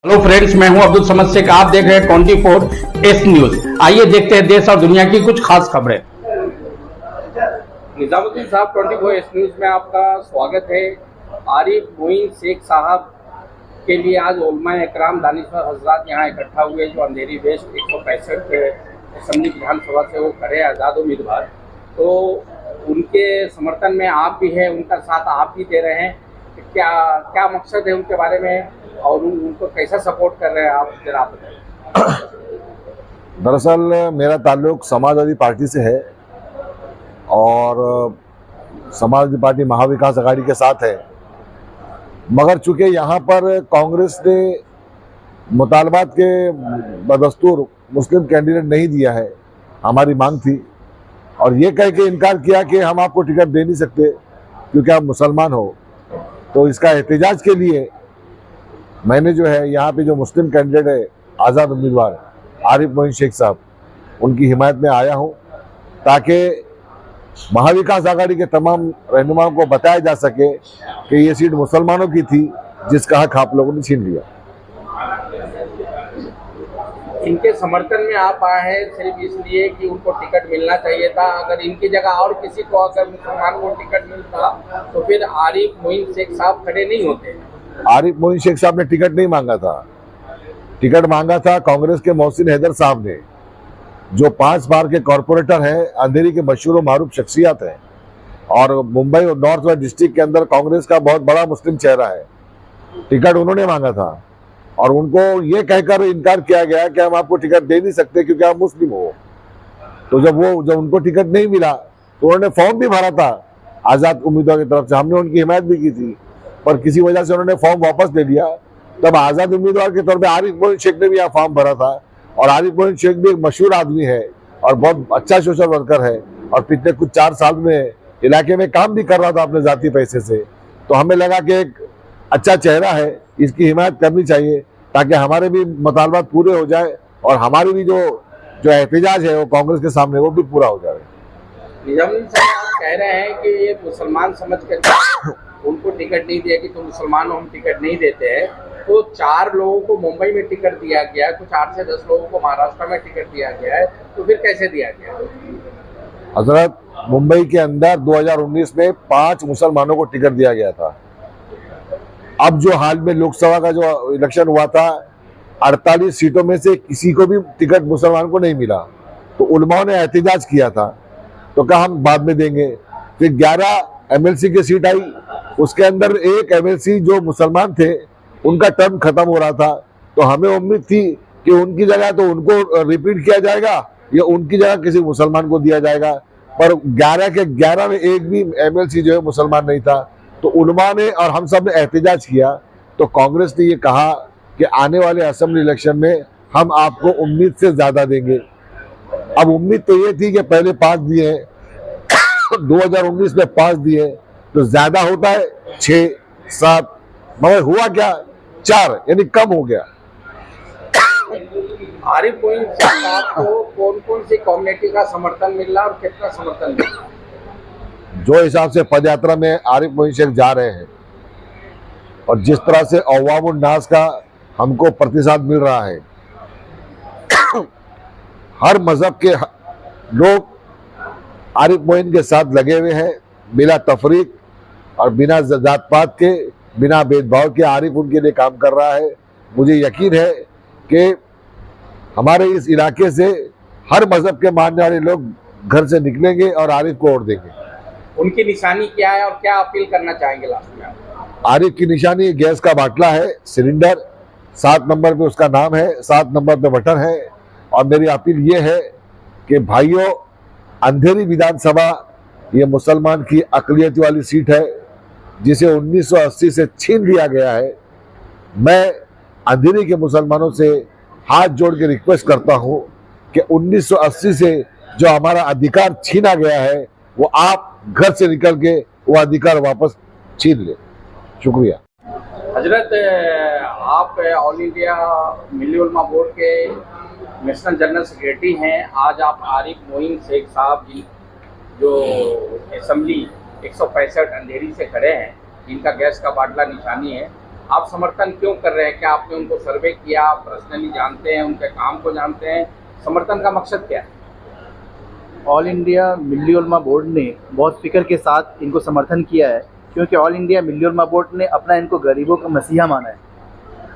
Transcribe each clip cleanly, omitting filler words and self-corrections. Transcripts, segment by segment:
Hello friends, मैं हूं अब्दुल समद शेख। आप देख रहे हैं 24S न्यूज। आइए देखते हैं देश और दुनिया की कुछ खास खबरें। निजामुद्दीन साहब, 24S न्यूज में आपका स्वागत है। आरिफ मोइन शेख साहब के लिए आज उलमा इकराम दानिशवर हजरात यहाँ इकट्ठा हुए, जो अंधेरी वेस्ट 165 असम्बली विधानसभा से वो खड़े आज़ाद उम्मीदवार। तो उनके समर्थन में आप भी हैं, उनका साथ आप भी दे रहे हैं। क्या क्या मकसद है उनके बारे में और उनको कैसा सपोर्ट कर रहे हैं आप, जरा आप बताएं। दरअसल मेरा ताल्लुक समाजवादी पार्टी से है और समाजवादी पार्टी महाविकास आघाड़ी के साथ है, मगर चूंकि यहाँ पर कांग्रेस ने मुतालबात के बदस्तूर मुस्लिम कैंडिडेट नहीं दिया है, हमारी मांग थी, और ये कह के इनकार किया कि हम आपको टिकट दे नहीं सकते क्योंकि आप मुसलमान हो। तो इसका एहतजाज के लिए मैंने जो है यहाँ पे जो मुस्लिम कैंडिडेट है आज़ाद उम्मीदवार आरिफ मोइन शेख साहब, उनकी हिमायत में आया हूँ ताकि महाविकास आघाड़ी के तमाम रहनुमाओं को बताया जा सके कि ये सीट मुसलमानों की थी जिसका हक आप लोगों ने छीन लिया। इनके समर्थन में आप आए हैं सिर्फ इसलिए कि उनको टिकट मिलना चाहिए था। अगर इनकी जगह और किसी को, अगर मुसलमान को टिकट मिलता तो फिर आरिफ मोइन शेख साहब खड़े नहीं होते। आरिफ मोइन शेख साहब ने टिकट नहीं मांगा था, टिकट मांगा था कांग्रेस के मोहसिन हैदर साहब ने, जो 5 बार के कॉरपोरेटर हैं, अंधेरी के मशहूर मारूफ शख्सियत हैं और मुंबई और नॉर्थ वेस्ट डिस्ट्रिक्ट के अंदर कांग्रेस का बहुत बड़ा मुस्लिम चेहरा है। टिकट उन्होंने मांगा था और उनको ये कहकर इनकार किया गया कि हम आपको टिकट दे नहीं सकते क्योंकि आप मुस्लिम हो। तो जब उनको टिकट नहीं मिला तो उन्होंने फॉर्म भी भरा था आज़ाद उम्मीदवार की तरफ से, हमने उनकी हिमायत भी की थी, पर किसी वजह से उन्होंने फॉर्म वापस ले लिया। तब आज़ाद उम्मीदवार के तौर पे आरिफ मोइन शेख ने भी यहाँ फॉर्म भरा था, और आरिफ मोइन शेख भी एक मशहूर आदमी है और बहुत अच्छा सोशल वर्कर है और पिछले कुछ 4 साल में इलाके में काम भी कर रहा था अपने जाती पैसे से। तो हमें लगा कि एक अच्छा चेहरा है, इसकी हिमायत करनी चाहिए ताकि हमारे भी मुतालबात पूरे हो जाए और हमारी भी जो एहतजाज है वो कांग्रेस के सामने वो भी पूरा हो जाए। निजामुद्दीन साहब, आप कह रहे हैं कि ये मुसलमान समझ कर उनको टिकट नहीं दिया कि तुम मुसलमान हो, हम टिकट नहीं देते हैं। तो 4 लोगों को मुंबई में टिकट दिया गया, कुछ 8 से 10 लोगों को महाराष्ट्र में टिकट दिया गया है, तो फिर कैसे दिया गया? हजरत, मुंबई के अंदर 2019 में 5 मुसलमानों को टिकट दिया गया था। अब जो हाल में लोकसभा का जो इलेक्शन हुआ था, 48 सीटों में से किसी को भी टिकट मुसलमान को नहीं मिला। तो उलमाओं ने एहतजाज किया था, तो कहा हम बाद में देंगे। फिर 11 MLC की सीट आई, उसके अंदर एक MLC जो मुसलमान थे उनका टर्म खत्म हो रहा था, तो हमें उम्मीद थी कि उनकी जगह तो उनको रिपीट किया जाएगा या उनकी जगह किसी मुसलमान को दिया जाएगा, पर 11 के 11 में एक भी MLC जो है मुसलमान नहीं था। तो उलमा ने और हम सब ने एहतजाज किया, तो कांग्रेस ने ये कहा कि आने वाले असेंबली इलेक्शन में हम आपको उम्मीद से ज्यादा देंगे। अब उम्मीद तो ये थी कि पहले 5 दिए 2019 में 5 दिए तो ज्यादा होता है 6-7, मगर हुआ क्या 4, यानी कम हो गया। आरिफ मोइन शेख साहब को कौन कौन सी कम्युनिटी का समर्थन मिल रहा और कितना समर्थन मिल रहा? जो हिसाब से पद यात्रा में आरिफ मोइन शेख जा रहे हैं और जिस तरह से अवामुन नास का हमको प्रतिसाद मिल रहा है, हर मजहब के लोग आरिफ मोइन के साथ लगे हुए हैं, बिना तफरीक और बिना जात पात के, बिना भेदभाव के आरिफ उनके लिए काम कर रहा है। मुझे यकीन है कि हमारे इस इलाके से हर मजहब के मानने वाले लोग घर से निकलेंगे और आरिफ को वोट देंगे। उनकी निशानी क्या है और क्या अपील करना चाहेंगे लास्ट में? आरिफ की निशानी गैस का बाटला है, सिलेंडर, 7 नंबर पे उसका नाम है, 7 नंबर पे बटन है। और मेरी अपील ये है कि भाइयों, अंधेरी विधानसभा ये मुसलमान की अकलियत वाली सीट है जिसे 1980 से छीन लिया गया है। मैं अंधेरी के मुसलमानों से हाथ जोड़ के रिक्वेस्ट करता हूं कि 1980 से जो हमारा अधिकार छीना गया है वो आप घर से निकल के वो अधिकार वापस छीन ले। शुक्रिया। हजरत, आप ऑल इंडिया मिली उलमा बोर्ड के नेशनल जनरल सेक्रेटरी हैं। आज आप आरिफ मोइन शेख साहब जी जो असेंबली 165 अंधेरी से खड़े हैं, इनका गैस का बाटला निशानी है, आप समर्थन क्यों कर रहे हैं? क्या आपने उनको सर्वे किया, आप पर्सनली जानते हैं, उनके काम को जानते हैं? समर्थन का मकसद क्या है? ऑल इंडिया मिल्ली उलमा बोर्ड ने बहुत फिक्र के साथ इनको समर्थन किया है, क्योंकि ऑल इंडिया मिल्ली उलमा बोर्ड ने अपना इनको गरीबों का मसीहा माना है।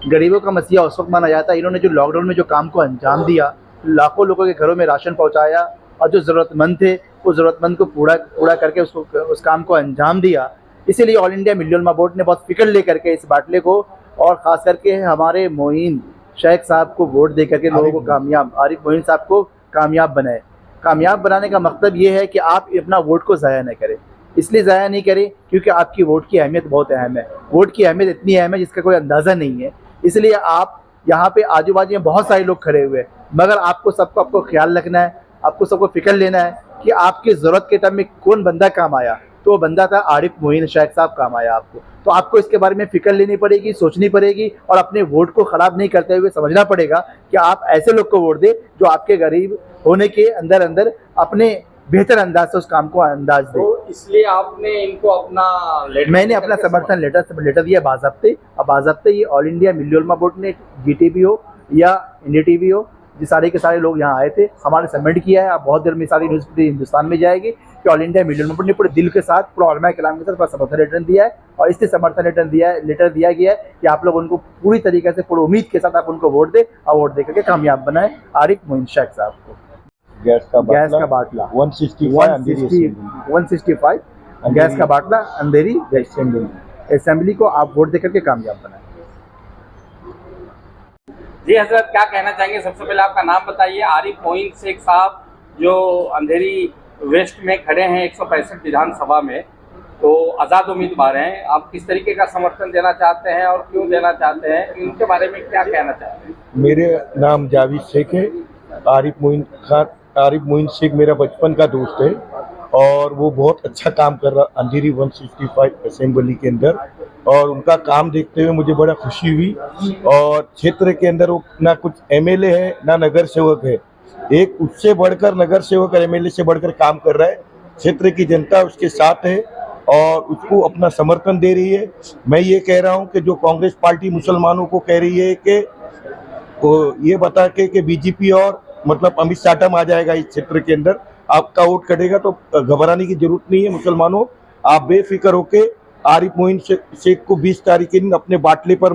गरीबों का मसीहा उस वक्त माना जाता है, इन्होंने जो लॉकडाउन में जो काम को अंजाम दिया, लाखों लोगों के घरों में राशन पहुंचाया और जो ज़रूरतमंद थे उस ज़रूरतमंद को पूरा करके उस काम को अंजाम दिया। इसीलिए ऑल इंडिया मिल्ली उलमा बोर्ड ने बहुत फिक्र ले करके इस बाटले को और ख़ास करके हमारे मोइन शेख साहब को वोट दे करके लोगों को कामयाब, आरिफ मोइन साहब को कामयाब बनाए। कामयाब बनाने का मतलब ये है कि आप अपना वोट को ज़ाया न करें। इसलिए ज़ाया नहीं करें क्योंकि आपकी वोट की अहमियत बहुत अहम है। वोट की अहमियत इतनी अहम है जिसका कोई अंदाज़ा नहीं है। इसलिए आप यहाँ पे आजू बाजू में बहुत सारे लोग खड़े हुए हैं, मगर आपको ख्याल रखना है, आपको सबको फिक्र लेना है कि आपकी ज़रूरत के टाइम में कौन बंदा काम आया। तो वो बंदा था आरिफ मोइन शेख साहब काम आया आपको। तो आपको इसके बारे में फिक्र लेनी पड़ेगी, सोचनी पड़ेगी और अपने वोट को ख़राब नहीं करते हुए समझना पड़ेगा कि आप ऐसे लोग को वोट दें जो आपके गरीब होने के अंदर अंदर अपने बेहतर अंदाज से उस काम को अंदाज दे। तो इसलिए आपने इनको अपना मैंने अपना समर्थन लेटर दिया बाज़ाब्ते। अब बाज़ाब्ते ये ऑल इंडिया मिल्ली उलमा बोर्ड ने GTV हो या NDTV हो, ये सारे के सारे लोग यहाँ आए थे, हमारे सबमिट किया है। अब बहुत देर में सारी न्यूज़ पूरी हिंदुस्तान में जाएगी कि ऑल इंडिया मिल्ली उलमा बोर्ड ने पूरे दिल के साथ, पूरा उलमा कलाम के साथ समर्थन लेटर दिया है और इससे समर्थन लेटर दिया गया है कि आप लोग उनको पूरी तरीके से पूरी उम्मीद के साथ आप उनको वोट दें और वोट दे करके कामयाब बनाए आरिफ मोइन शेख साहब को। गैस का बाटला 165 गैस का बाटला अंधेरी असेंबली को आप वोट देकर के कामयाब बनाएं। जी हजरत, क्या कहना चाहेंगे? सबसे पहले आपका नाम बताइए। आरिफ मोइन शेख साहब जो अंधेरी वेस्ट में खड़े हैं 165 विधानसभा में, तो आज़ाद उम्मीदवार हैं, आप किस तरीके का समर्थन देना चाहते हैं और क्यों देना चाहते हैं, इनके बारे में क्या कहना चाहते हैं? मेरे नाम जावेद शेख है। आरिफ मोइन शेख मेरा बचपन का दोस्त है और वो बहुत अच्छा काम कर रहा अंधेरी 165 असेंबली के अंदर, और उनका काम देखते हुए मुझे बड़ा खुशी हुई। और क्षेत्र के अंदर वो ना कुछ MLA है ना नगर सेवक है, एक उससे बढ़कर नगर सेवक और MLA से बढ़कर काम कर रहा है। क्षेत्र की जनता उसके साथ है और उसको अपना समर्थन दे रही है। मैं ये कह रहा हूँ कि जो कांग्रेस पार्टी मुसलमानों को कह रही है कि ये बता के BJP और मतलब अमित शाह आ जाएगा इस क्षेत्र के अंदर, आपका वोट कटेगा, तो घबराने की जरूरत नहीं है। मुसलमानों, आप बेफिक्र होके आरिफ मोइन शेख को 20 तारीख के दिन अपने बाटले पर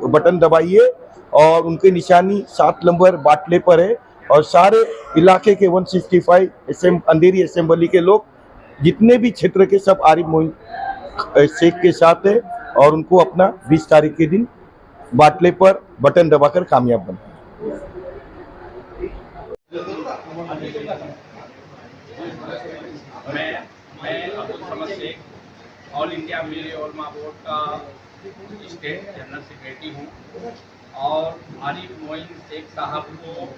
बटन दबाइए और उनकी निशानी 7 नंबर बाटले पर है। और सारे इलाके के 165 अंधेरी असेंबली के लोग जितने भी क्षेत्र के सब आरिफ मोइन शेख के साथ है और उनको अपना 20 तारीख के दिन बाटले पर बटन दबाकर कामयाब बनाए। मैं अब्दुल समद शेख, ऑल इंडिया मिल्ली उलमा बोर्ड का स्टेट जनरल सेक्रेटरी हूँ और आरिफ मोइन शेख साहब को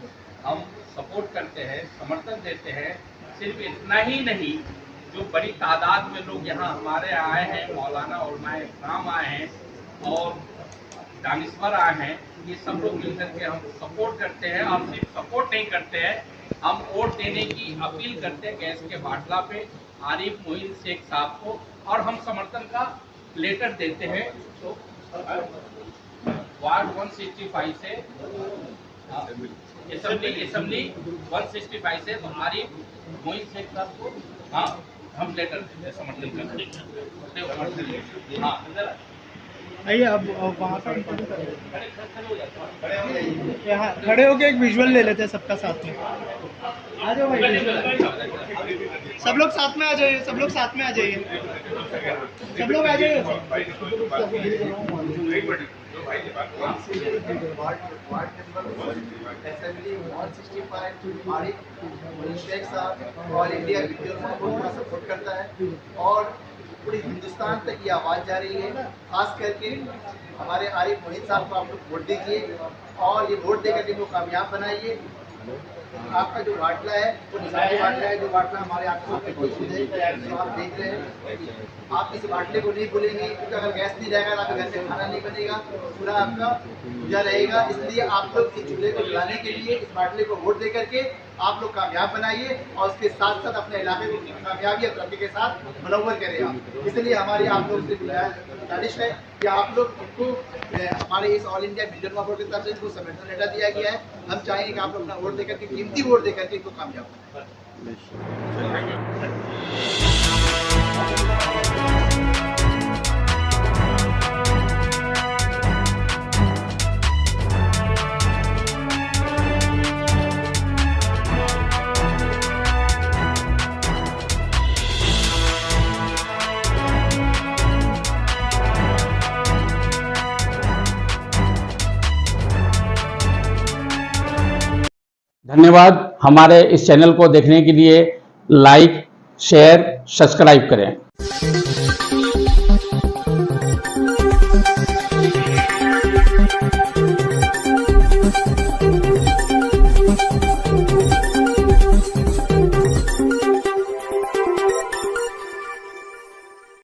हम सपोर्ट करते हैं, समर्थन देते हैं। सिर्फ इतना ही नहीं, जो बड़ी तादाद में लोग यहाँ हमारे आए हैं, मौलाना उलमा इकराम आए हैं और दानिश्वर आए हैं, ये सब लोग मिलकर के हम सपोर्ट करते हैं। और सिर्फ सपोर्ट नहीं करते हैं, हम वोट देने की अपील करते हैं गैस के बाटला पे आरिफ मोइन शेख साहब को, और हम समर्थन का लेटर देते हैं। तो वार्ड 165 से असेंबली 165 से तो आरिफ मोइन शेख साहब को हाँ हम लेटर देते हैं, समर्थन करते हैं। हाँ आइए अब वहाँ पर यहाँ खड़े होके एक विजुअल ले लेते हैं सबका साथ में। आ जाओ भाई, सब लोग साथ में आ जाइए, सब लोग साथ में आ जाइए, सब लोग आ जाइए। असेंबली 165 आरिफ मोइन शेख साहब ऑल इंडिया मिल्ली उलमा बोर्ड का सपोर्ट करता है और पूरी हिंदुस्तान तक ये आवाज़ जा रही है। खास करके हमारे आरिफ मोइन साहब को आप लोग वोट दीजिए और ये वोट देकर इनको कामयाब बनाइए। आपका जो बाटला है वो निशानी बाटला है, जो बाटला हमारे आंखों पे मौजूद है, जो आप देख रहे हैं। आप इस बाटले को नहीं भूलेंगे क्योंकि अगर गैस नहीं जाएगा तो आपके घर में खाना नहीं बनेगा, पूरा आपका पूजा रहेगा। इसलिए आप लोग इस चूल्हे को जलाने के लिए इस बाटले को वोट दे करके आप लोग कामयाब बनाइए और उसके साथ साथ अपने इलाके को कामयाबी और तरक्की के साथ मनोवर करें आप। इसलिए हमारी आप लोग से गुजारिश है कि आप लोग इनको हमारे इस ऑल इंडिया मिलियन बोर्ड की तरफ से इनको समर्थन लेटर दिया गया है। हम चाहेंगे कि आप लोग अपना वोट देकर के, कीमती वोट देकर के इनको कामयाब करें। धन्यवाद। हमारे इस चैनल को देखने के लिए लाइक, शेयर, सब्सक्राइब करें।